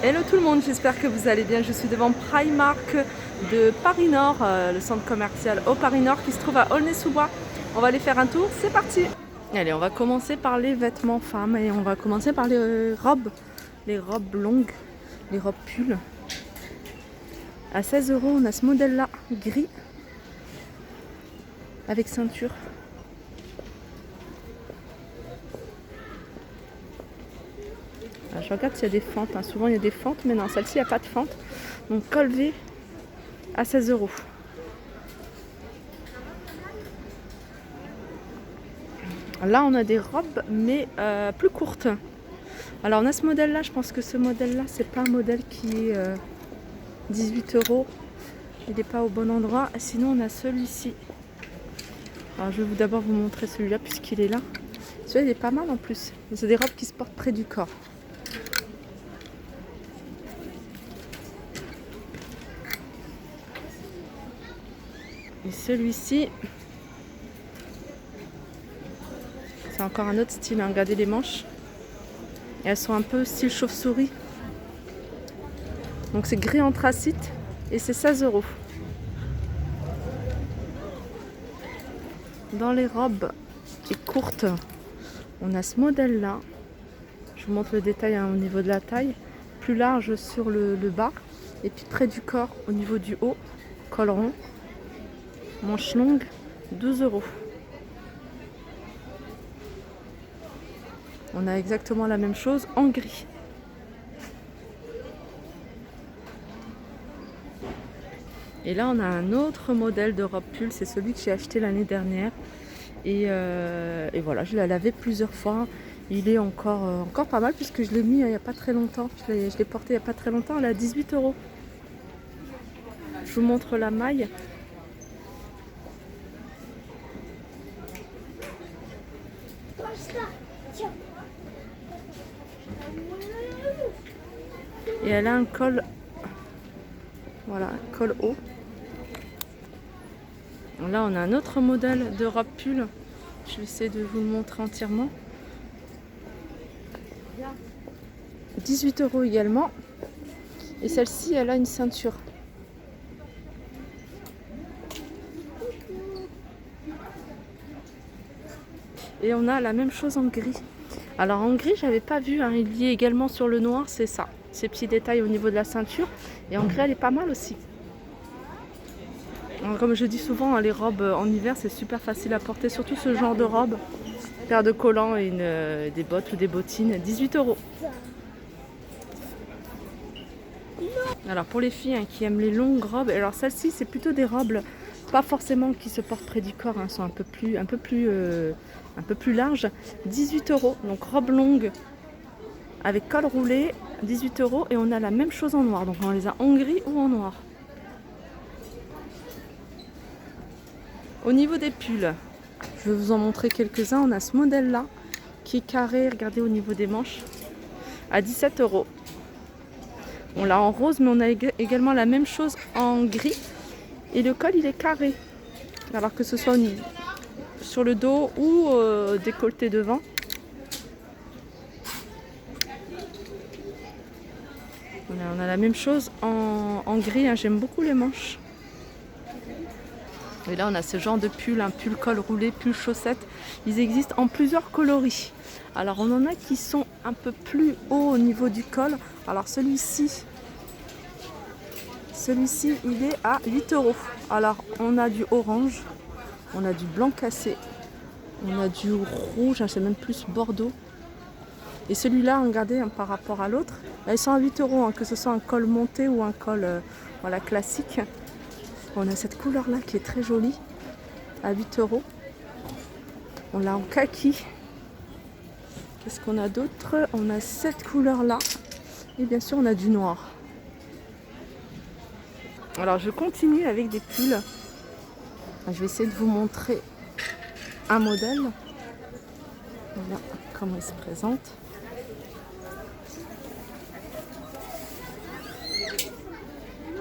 Hello tout le monde, j'espère que vous allez bien. Je suis devant Primark de Paris Nord, le centre commercial au Paris Nord qui se trouve à Aulnay-sous-Bois. On va aller faire un tour, c'est parti. Allez, on va commencer par les vêtements femmes et on va commencer par les robes longues, les robes pulls. À 16 €, on a ce modèle-là, gris, avec ceinture. Je regarde s'il y a des fentes, souvent il y a des fentes, mais non, celle-ci il n'y a pas de fente. Donc col V à 16 €. Là on a des robes mais plus courtes. Alors on a ce modèle là, je pense que ce modèle là c'est pas un modèle qui est 18 €. Il n'est pas au bon endroit. Sinon on a celui-ci. Alors je vais d'abord vous montrer celui-là puisqu'il est là. Celui-là il est pas mal en plus. C'est des robes qui se portent près du corps. Et celui-ci, c'est encore un autre style. Regardez les manches. Et elles sont un peu style chauve-souris. Donc c'est gris anthracite et c'est 16 €. Dans les robes courtes, on a ce modèle-là. Je vous montre le détail au niveau de la taille. Plus large sur le bas et puis près du corps au niveau du haut. Col rond. Manche longue, 12 €. On a exactement la même chose en gris. Et là, on a un autre modèle de robe pull. C'est celui que j'ai acheté l'année dernière. Et voilà, je l'ai lavé plusieurs fois. Il est encore pas mal puisque je l'ai mis il n'y a pas très longtemps. Je l'ai porté il n'y a pas très longtemps. Elle est à 18 €. Je vous montre la maille. Et elle a un col, voilà, col haut. Là, on a un autre modèle de robe pull. Je vais essayer de vous le montrer entièrement. 18 € également. Et celle-ci, elle a une ceinture. Et on a la même chose en gris. Alors en gris, j'avais pas vu, il y est également sur le noir, c'est ça. Ces petits détails au niveau de la ceinture. Et en gris, elle est pas mal aussi. Alors, comme je dis souvent, les robes en hiver, c'est super facile à porter, surtout ce genre de robe. Paire de collants et des bottes ou des bottines, 18 €. Alors pour les filles qui aiment les longues robes, alors celle-ci c'est plutôt des robes pas forcément qui se portent près du corps, elles sont un peu plus larges, 18 €. Donc robe longue avec col roulé, 18 € et on a la même chose en noir. Donc on les a en gris ou en noir. Au niveau des pulls, je vais vous en montrer quelques-uns. On a ce modèle-là qui est carré, regardez au niveau des manches, à 17 €. On l'a en rose, mais on a également la même chose en gris. Et le col, il est carré. Alors que ce soit sur le dos ou décolleté devant. On a la même chose en gris. J'aime beaucoup les manches. Et là, on a ce genre de pull, un pull col roulé, pull chaussette. Ils existent en plusieurs coloris. Alors, on en a qui sont un peu plus hauts au niveau du col. Alors, celui-ci, il est à 8 €. Alors, on a du orange, on a du blanc cassé, on a du rouge, c'est même plus bordeaux. Et celui-là, regardez, par rapport à l'autre, là, ils sont à 8 €, que ce soit un col monté ou un col voilà, classique. On a cette couleur-là qui est très jolie, à 8 €. On l'a en kaki. Qu'est-ce qu'on a d'autre? On a cette couleur-là. Et bien sûr, on a du noir. Alors, je continue avec des pulls. Je vais essayer de vous montrer un modèle. Voilà comment il se présente.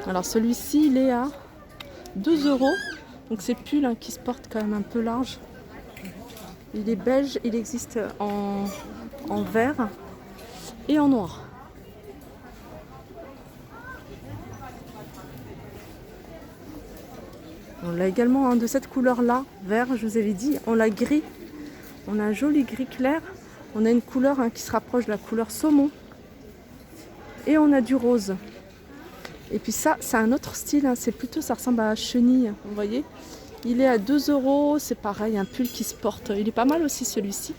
Alors, celui-ci, il est à 12 €. Donc, c'est pull qui se porte quand même un peu large. Il est beige. Il existe en vert et en noir. On l'a également de cette couleur-là, vert, je vous avais dit. On l'a gris. On a un joli gris clair. On a une couleur qui se rapproche de la couleur saumon. Et on a du rose. Et puis ça, c'est un autre style. C'est plutôt, ça ressemble à chenille. Vous voyez ? Il est à 2 €. C'est pareil, un pull qui se porte. Il est pas mal aussi celui-ci.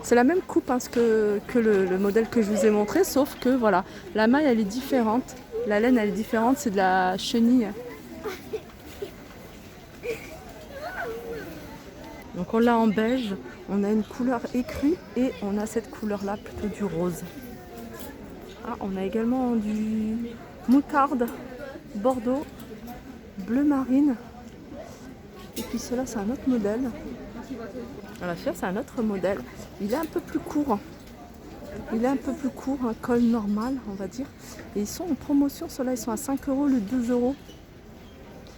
C'est la même coupe que le modèle que je vous ai montré, sauf que voilà, la maille elle est différente, la laine elle est différente, c'est de la chenille. Donc on l'a en beige, on a une couleur écrue et on a cette couleur là plutôt du rose. Ah, on a également du moutarde, bordeaux, bleu marine. Et puis cela c'est un autre modèle. La fière c'est un autre modèle. Il est un peu plus court. Il est un peu plus court, un col normal on va dire. Et ils sont en promotion, ceux-là ils sont à 5 € le 2 €.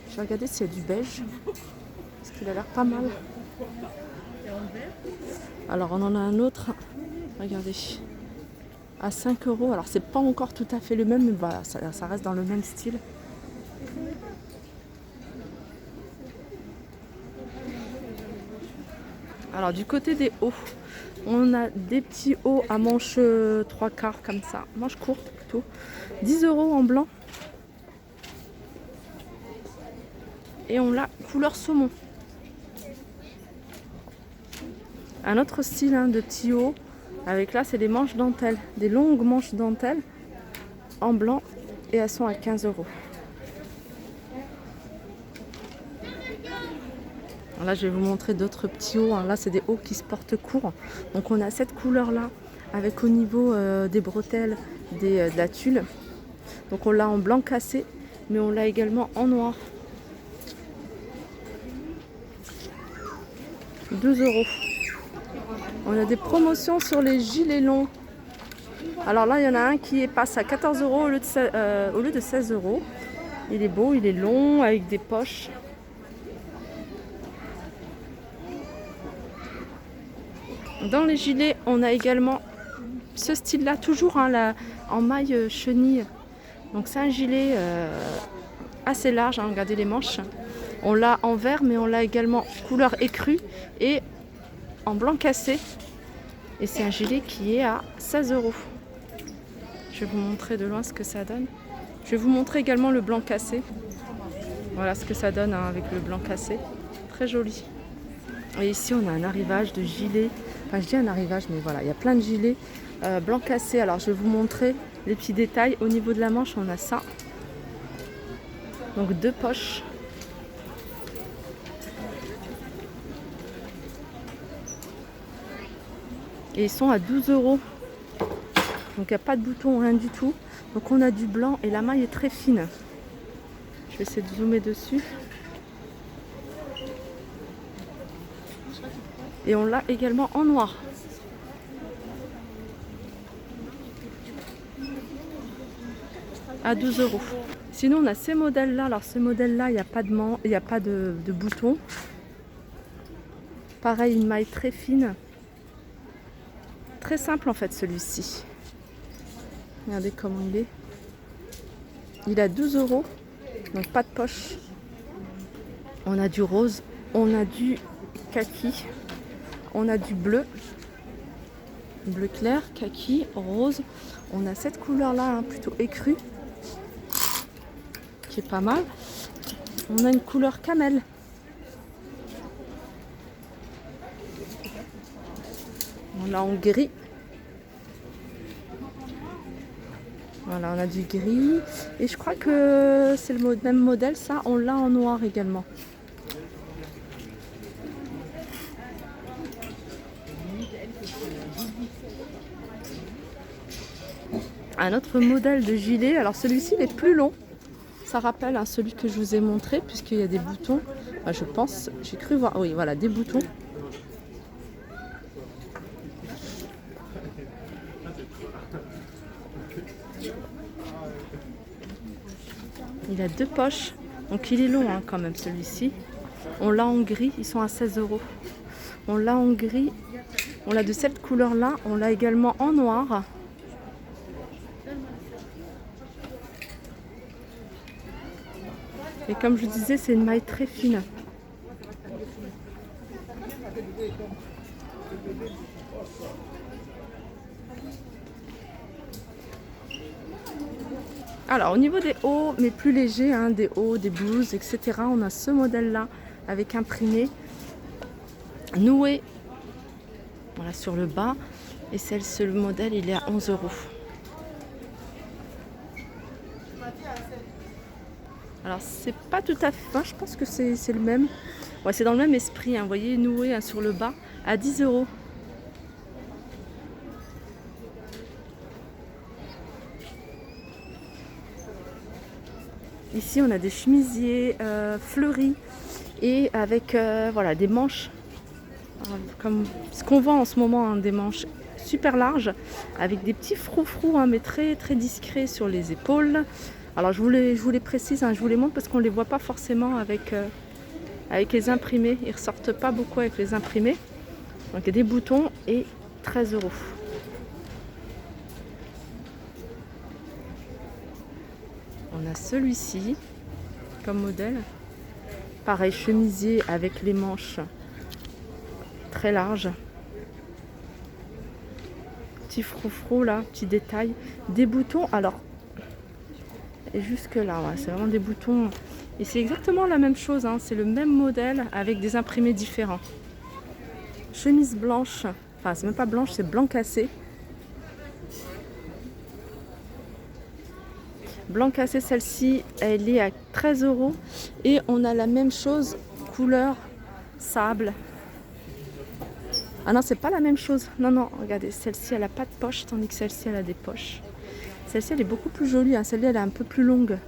Je vais regarder s'il y a du beige. Parce qu'il a l'air pas mal. Alors on en a un autre. Regardez. À 5 €. Alors c'est pas encore tout à fait le même, mais voilà, ça reste dans le même style. Alors du côté des hauts, on a des petits hauts à manches 3/4 comme ça, manches courtes plutôt. 10 € en blanc. Et on l'a couleur saumon. Un autre style de petits hauts, avec là c'est des manches dentelles, des longues manches dentelles en blanc et elles sont à 15 €. Là, je vais vous montrer d'autres petits hauts. Là, c'est des hauts qui se portent court. Donc, on a cette couleur-là avec au niveau des bretelles de la tulle. Donc, on l'a en blanc cassé, mais on l'a également en noir. 2 €. On a des promotions sur les gilets longs. Alors là, il y en a un qui passe à 14 € au lieu de 16 €. Il est beau, il est long avec des poches. Dans les gilets, on a également ce style-là, toujours en maille chenille. Donc c'est un gilet assez large, regardez les manches. On l'a en vert, mais on l'a également couleur écrue et en blanc cassé. Et c'est un gilet qui est à 16 €. Je vais vous montrer de loin ce que ça donne. Je vais vous montrer également le blanc cassé. Voilà ce que ça donne avec le blanc cassé. Très joli. Et ici, on a un arrivage de gilets. Enfin, je dis un arrivage, mais voilà, il y a plein de gilets blanc cassé. Alors, je vais vous montrer les petits détails. Au niveau de la manche, on a ça. Donc, 2 poches. Et ils sont à 12 €. Donc, il n'y a pas de bouton, rien du tout. Donc, on a du blanc et la maille est très fine. Je vais essayer de zoomer dessus. Et on l'a également en noir. À 12 €. Sinon, on a ces modèles-là. Alors, ces modèles-là, il n'y a pas de bouton. Pareil, une maille très fine. Très simple, en fait, celui-ci. Regardez comment il est. Il est à 12 €. Donc, pas de poche. On a du rose. On a du kaki. On a du bleu. Bleu clair, kaki, rose. On a cette couleur-là, plutôt écrue. Qui est pas mal. On a une couleur camel. On l'a en gris. Voilà, on a du gris. Et je crois que c'est le même modèle, ça. On l'a en noir également. Un autre modèle de gilet. Alors celui-ci, il est plus long. Ça rappelle celui que je vous ai montré, puisqu'il y a des boutons. Enfin, je pense, j'ai cru voir. Oui, voilà, des boutons. Il a 2 poches. Donc il est long quand même celui-ci. On l'a en gris, ils sont à 16 €. On l'a en gris. On l'a de cette couleur-là. On l'a également en noir. Et comme je vous disais, c'est une maille très fine. Alors au niveau des hauts, mais plus légers, hein, des hauts, des blouses, etc. On a ce modèle-là avec imprimé, noué, voilà, sur le bas. Et le modèle, il est à 11 €. Alors c'est pas tout à fait, je pense que c'est le même. Ouais, c'est dans le même esprit, hein, vous voyez, noué, hein, sur le bas, à 10 €. Ici, on a des chemisiers fleuris et avec voilà, des manches, comme ce qu'on vend en ce moment, hein, des manches super larges avec des petits froufrous, hein, mais très très discrets sur les épaules. Alors je vous les précise, hein, je vous les montre parce qu'on ne les voit pas forcément avec les imprimés. Ils ressortent pas beaucoup avec les imprimés. Donc il y a des boutons et 13 €. On a celui-ci comme modèle. Pareil, chemisier avec les manches très larges. Petit froufrou là, petit détail. Des boutons, alors, et jusque là, ouais, c'est vraiment des boutons. Et c'est exactement la même chose, hein, c'est le même modèle avec des imprimés différents. Chemise blanche, enfin c'est même pas blanche, c'est blanc cassé. Blanc cassé, celle-ci, elle est à 13 €. Et on a la même chose, couleur sable. Ah non, c'est pas la même chose. Non, non, regardez, celle-ci, elle n'a pas de poche, tandis que celle-ci, elle a des poches. Celle-ci, elle est beaucoup plus jolie, hein. Celle-là, elle est un peu plus longue.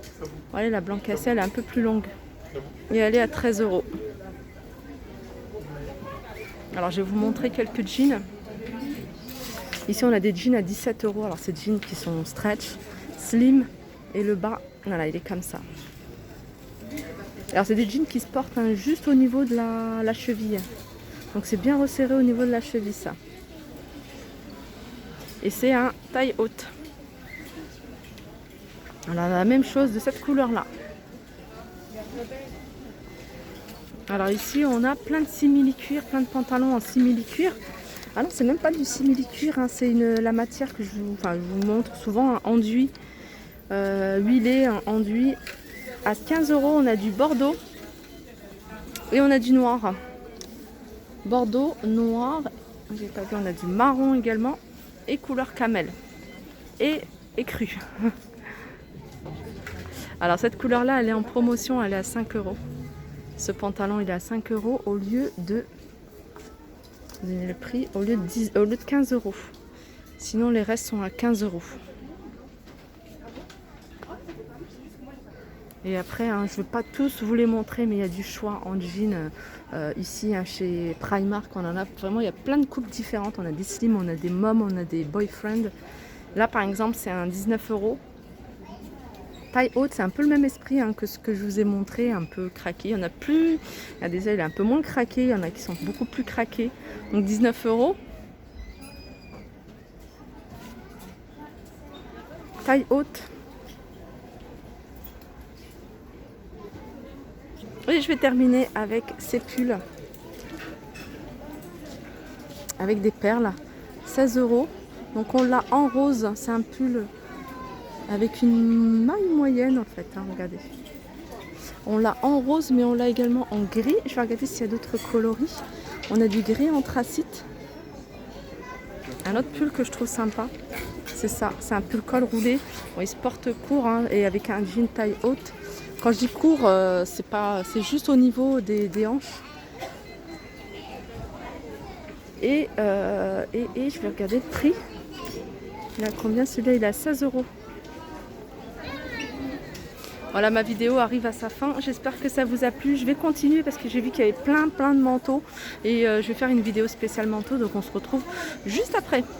Voilà, la blanc cassé, elle est un peu plus longue. Et elle est à 13 €. Alors, je vais vous montrer quelques jeans. Ici, on a des jeans à 17 €. Alors, c'est des jeans qui sont stretch, slim. Et le bas, voilà, il est comme ça. Alors c'est des jeans qui se portent, hein, juste au niveau de la cheville. Donc c'est bien resserré au niveau de la cheville, ça. Et c'est un taille haute. On a la même chose de cette couleur-là. Alors ici, on a plein de simili-cuir, plein de pantalons en simili-cuir. Ah non, c'est même pas du simili-cuir, hein, c'est la matière que je vous montre souvent, un enduit. Huilé, un enduit. À 15 €, on a du bordeaux et on a du noir. Bordeaux, noir, j'ai pas vu, on a du marron également et couleur camel et cru. Alors cette couleur là, elle est en promotion, elle est à 5 €. Ce pantalon, il est à 5 € au lieu de, vous avez le prix, au lieu de 15 €. Sinon les restes sont à 15 €. Et après, hein, je ne vais pas tous vous les montrer, mais il y a du choix en jean. Ici, hein, chez Primark, on en a vraiment, il y a plein de coupes différentes. On a des slim, on a des moms, on a des boyfriend. Là, par exemple, c'est un 19 €. Taille haute, c'est un peu le même esprit, hein, que ce que je vous ai montré, un peu craqué. Il y en a plus, il y a des ailes un peu moins craquées, il y en a qui sont beaucoup plus craquées. Donc 19 €. Taille haute. Et je vais terminer avec ces pulls avec des perles, 16 €. Donc on l'a en rose, c'est un pull avec une maille moyenne en fait, hein, regardez. On l'a en rose, mais on l'a également en gris. Je vais regarder s'il y a d'autres coloris. On a du gris anthracite. Un autre pull que je trouve sympa, c'est ça, c'est un pull col roulé. Bon, il se porte court, hein, et avec un jean taille haute. Quand je dis court, c'est juste au niveau des hanches. Et je vais regarder le prix. Il a combien celui-là? Il est à 16 €. Voilà, ma vidéo arrive à sa fin. J'espère que ça vous a plu. Je vais continuer parce que j'ai vu qu'il y avait plein de manteaux. Et je vais faire une vidéo spéciale manteau. Donc on se retrouve juste après.